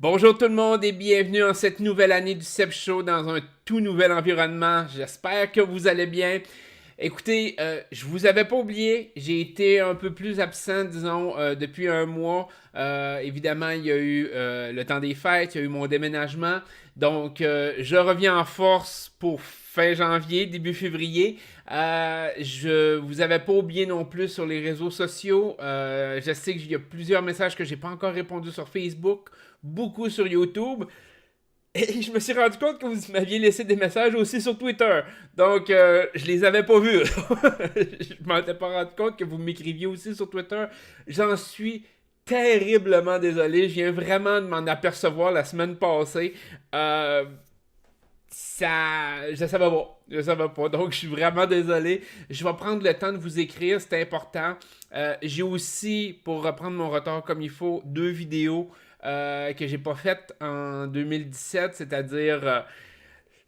Bonjour tout le monde et bienvenue en cette nouvelle année du Seb Show dans un tout nouvel environnement. J'espère que vous allez bien. Écoutez, je vous avais pas oublié, j'ai été un peu plus absent, disons, depuis un mois. Évidemment, il y a eu le temps des fêtes, il y a eu mon déménagement. Donc, je reviens en force pour fin janvier, début février. Je vous avais pas oublié non plus sur les réseaux sociaux. Je sais qu'il y a plusieurs messages que j'ai pas encore répondu sur Facebook, beaucoup sur YouTube. Et je me suis rendu compte que vous m'aviez laissé des messages aussi sur Twitter. Donc, je les avais pas vus. Je m'en étais pas rendu compte que vous m'écriviez aussi sur Twitter. J'en suis terriblement désolé. Je viens vraiment de m'en apercevoir la semaine passée. Euh, ça. Je savais pas. Je savais pas. Donc, je suis vraiment désolé. Je vais prendre le temps de vous écrire. C'est important. J'ai aussi, pour reprendre mon retard comme il faut, deux vidéos que j'ai pas faites en 2017, c'est-à-dire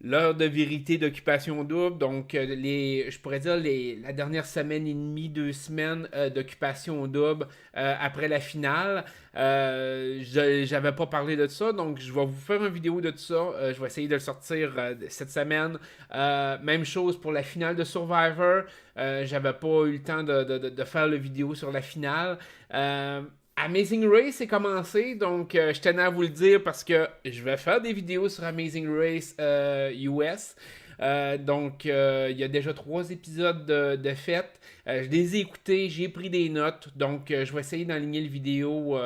l'heure de vérité d'Occupation Double, donc je pourrais dire la dernière semaine et demie, 2 semaines d'Occupation Double après la finale. J'avais pas parlé de ça, donc je vais vous faire une vidéo de ça. Je vais essayer de le sortir cette semaine. Même chose pour la finale de Survivor. J'avais pas eu le temps de faire la vidéo sur la finale. Amazing Race est commencé, donc je tenais à vous le dire parce que je vais faire des vidéos sur Amazing Race US. Il y a déjà 3 épisodes de fait. Je les ai écoutés, j'ai pris des notes, donc je vais essayer d'enligner le vidéo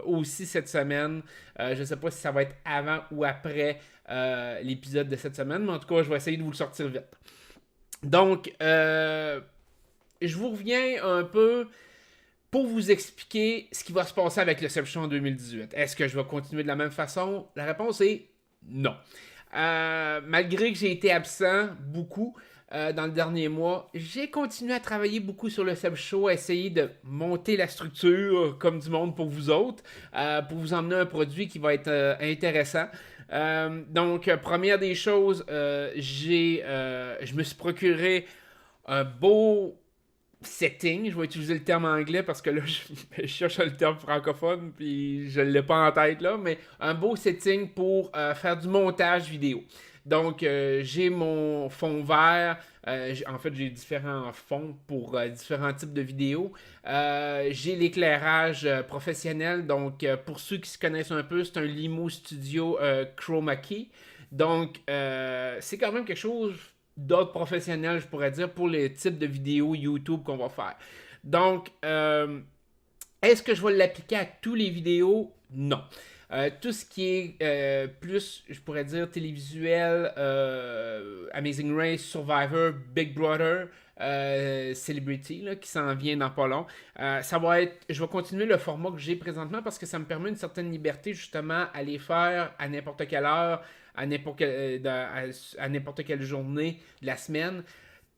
aussi cette semaine. Je ne sais pas si ça va être avant ou après l'épisode de cette semaine, mais en tout cas, je vais essayer de vous le sortir vite. Donc, je vous reviens un peu pour vous expliquer ce qui va se passer avec le Show en 2018. Est-ce que je vais continuer de la même façon? La réponse est non. Malgré que j'ai été absent beaucoup dans le dernier mois, j'ai continué à travailler beaucoup sur le Show, à essayer de monter la structure comme du monde pour vous autres, pour vous emmener un produit qui va être intéressant. Première des choses, je me suis procuré un beau setting, je vais utiliser le terme anglais parce que là, je cherche le terme francophone puis je ne l'ai pas en tête là, mais un beau setting pour faire du montage vidéo. Donc, j'ai mon fond vert. En fait, j'ai différents fonds pour différents types de vidéos. J'ai l'éclairage professionnel. Donc, pour ceux qui se connaissent un peu, c'est un Limo Studio Chroma Key. Donc, c'est quand même quelque chose d'autres professionnels, je pourrais dire, pour les types de vidéos YouTube qu'on va faire. Donc, est-ce que je vais l'appliquer à tous les vidéos? Non. Tout ce qui est plus, je pourrais dire, télévisuel, Amazing Race, Survivor, Big Brother, Celebrity, là, qui s'en vient dans pas long. Ça va être, je vais continuer le format que j'ai présentement parce que ça me permet une certaine liberté justement à les faire à n'importe quelle heure, à n'importe quelle journée de la semaine.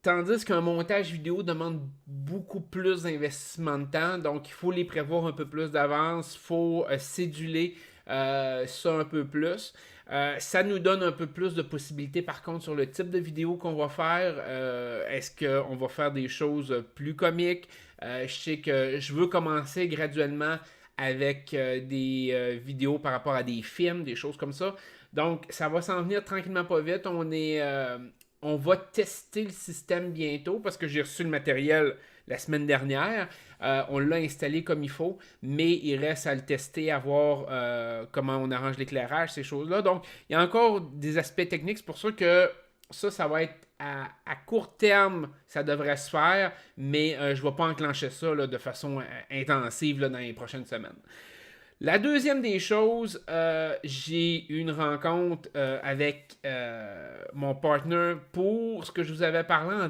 Tandis qu'un montage vidéo demande beaucoup plus d'investissement de temps, donc il faut les prévoir un peu plus d'avance, il faut céduler ça un peu plus. Ça nous donne un peu plus de possibilités par contre sur le type de vidéo qu'on va faire. Est-ce qu'on va faire des choses plus comiques? Je sais que je veux commencer graduellement avec des vidéos par rapport à des films, des choses comme ça. Donc, ça va s'en venir tranquillement pas vite. On va tester le système bientôt parce que j'ai reçu le matériel la semaine dernière. On l'a installé comme il faut, mais il reste à le tester, à voir comment on arrange l'éclairage, ces choses-là. Donc, il y a encore des aspects techniques. C'est pour ça que ça va être à court terme, ça devrait se faire, mais je ne vais pas enclencher ça là, de façon intensive là, dans les prochaines semaines. La deuxième des choses, j'ai eu une rencontre avec mon partner pour ce que je vous avais parlé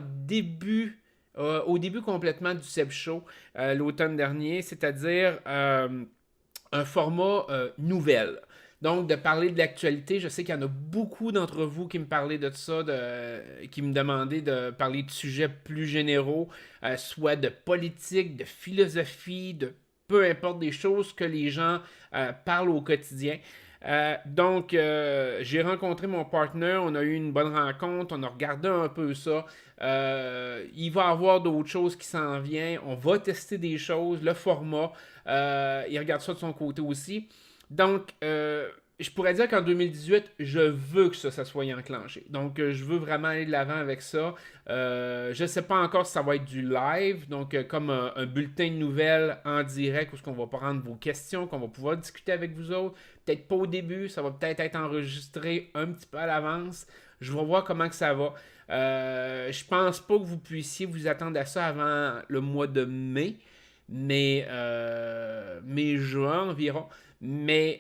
au début complètement du Seb Show l'automne dernier, c'est-à-dire un format nouvelle. Donc, de parler de l'actualité, je sais qu'il y en a beaucoup d'entre vous qui me parlaient de ça, qui me demandaient de parler de sujets plus généraux, soit de politique, de philosophie, de peu importe des choses que les gens parlent au quotidien. J'ai rencontré mon partenaire, on a eu une bonne rencontre, on a regardé un peu ça. Il va y avoir d'autres choses qui s'en viennent, on va tester des choses, le format, il regarde ça de son côté aussi. Donc, je pourrais dire qu'en 2018, je veux que ça soit enclenché. Donc, je veux vraiment aller de l'avant avec ça. Je ne sais pas encore si ça va être du live, donc comme un bulletin de nouvelles en direct où on va prendre vos questions, qu'on va pouvoir discuter avec vous autres. Peut-être pas au début, ça va peut-être être enregistré un petit peu à l'avance. Je vais voir comment que ça va. Je pense pas que vous puissiez vous attendre à ça avant le mois de mai, mai-juin environ. Mais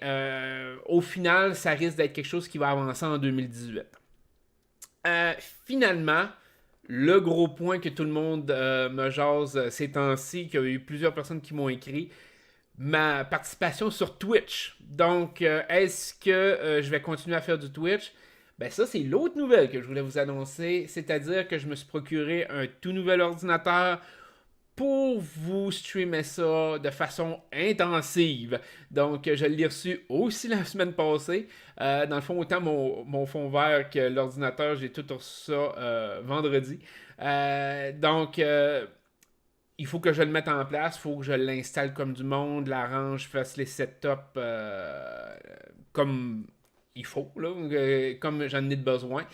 au final, ça risque d'être quelque chose qui va avancer en 2018. Finalement, le gros point que tout le monde me jase ces temps-ci, qu'il y a eu plusieurs personnes qui m'ont écrit, ma participation sur Twitch. Donc, est-ce que je vais continuer à faire du Twitch? Ben ça, c'est l'autre nouvelle que je voulais vous annoncer, c'est-à-dire que je me suis procuré un tout nouvel ordinateur pour vous streamer ça de façon intensive. Donc, je l'ai reçu aussi la semaine passée. Dans le fond, autant mon fond vert que l'ordinateur, j'ai tout reçu ça vendredi. Il faut que je le mette en place, il faut que je l'installe comme du monde, l'arrange, fasse les setups comme il faut, là, comme j'en ai de besoin.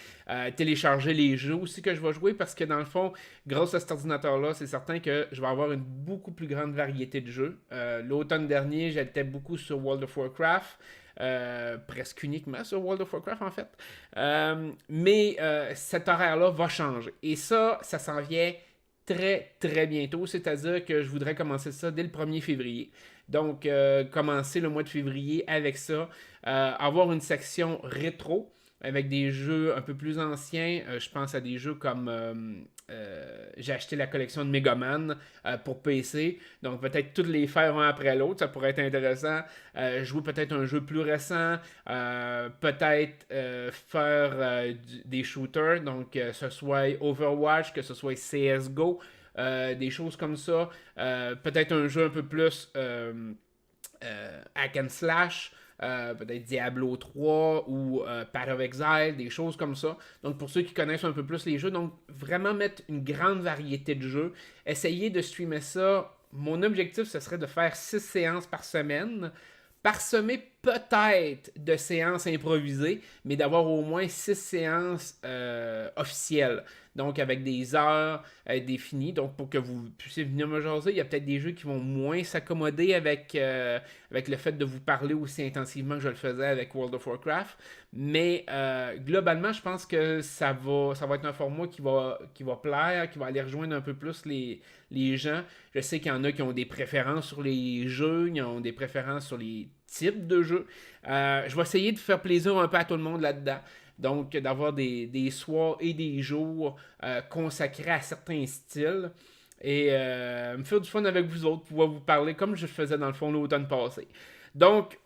Télécharger les jeux aussi que je vais jouer parce que dans le fond, grâce à cet ordinateur-là, c'est certain que je vais avoir une beaucoup plus grande variété de jeux. L'automne dernier, j'étais beaucoup sur World of Warcraft. Presque uniquement sur World of Warcraft en fait. Mais cet horaire-là va changer. Et ça s'en vient très très bientôt, c'est-à-dire que je voudrais commencer ça dès le 1er février. Donc, commencer le mois de février avec ça, avoir une section rétro avec des jeux un peu plus anciens. Je pense à des jeux comme j'ai acheté la collection de Mega Man pour PC, donc peut-être toutes les faire un après l'autre, ça pourrait être intéressant. Jouer peut-être un jeu plus récent, peut-être faire des shooters, donc que ce soit Overwatch, que ce soit CSGO, des choses comme ça. Peut-être un jeu un peu plus hack and slash. Peut-être Diablo 3 ou Path of Exile, des choses comme ça. Donc pour ceux qui connaissent un peu plus les jeux, donc vraiment mettre une grande variété de jeux. Essayer de streamer ça. Mon objectif, ce serait de faire 6 séances par semaine. Parsemer peut-être de séances improvisées, mais d'avoir au moins 6 séances officielles. Donc avec des heures définies. Donc pour que vous puissiez venir me jaser, il y a peut-être des jeux qui vont moins s'accommoder avec le fait de vous parler aussi intensivement que je le faisais avec World of Warcraft. Mais globalement, je pense que ça va être un format qui va plaire, qui va aller rejoindre un peu plus les gens. Je sais qu'il y en a qui ont des préférences sur les jeux, ils ont des préférences sur les types de jeux. Je vais essayer de faire plaisir un peu à tout le monde là-dedans. Donc, d'avoir des soirs et des jours consacrés à certains styles. Et me faire du fun avec vous autres, pouvoir vous parler comme je faisais dans le fond l'automne passé. Donc,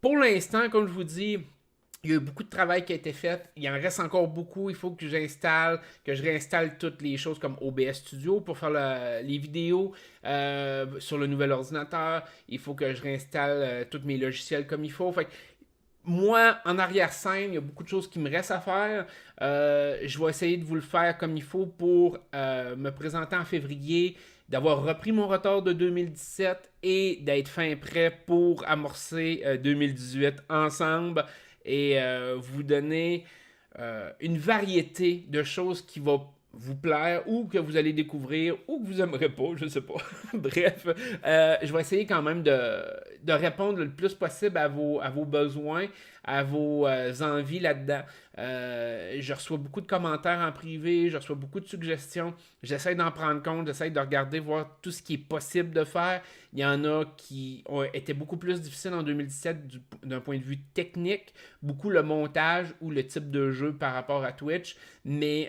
pour l'instant, comme je vous dis, il y a eu beaucoup de travail qui a été fait. Il en reste encore beaucoup. Il faut que je réinstalle toutes les choses comme OBS Studio pour faire les vidéos sur le nouvel ordinateur. Il faut que je réinstalle tous mes logiciels comme il faut. Fait que moi, en arrière-scène, il y a beaucoup de choses qui me restent à faire. Je vais essayer de vous le faire comme il faut pour me présenter en février, d'avoir repris mon retard de 2017 et d'être fin prêt pour amorcer 2018 ensemble et vous donner une variété de choses qui va vous plaire ou que vous allez découvrir ou que vous aimerez pas, je sais pas. Bref, je vais essayer quand même de répondre le plus possible à vos besoins, à vos envies là-dedans. Je reçois beaucoup de commentaires en privé, je reçois beaucoup de suggestions. J'essaie d'en prendre compte, j'essaie de regarder, voir tout ce qui est possible de faire. Il y en a qui ont été beaucoup plus difficiles en 2017 d'un point de vue technique, beaucoup le montage ou le type de jeu par rapport à Twitch. Mais,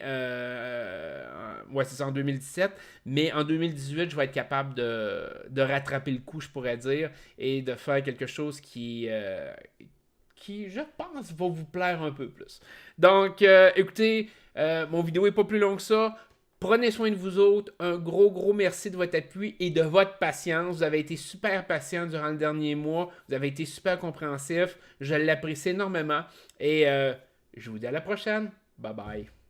ouais, c'est ça en 2017. Mais en 2018, je vais être capable de rattraper le coup, je pourrais dire, et de faire quelque chose qui, je pense, va vous plaire un peu plus. Donc, écoutez, mon vidéo n'est pas plus longue que ça. Prenez soin de vous autres. Un gros merci de votre appui et de votre patience. Vous avez été super patient durant le dernier mois. Vous avez été super compréhensif. Je l'apprécie énormément. Et je vous dis à la prochaine. Bye bye.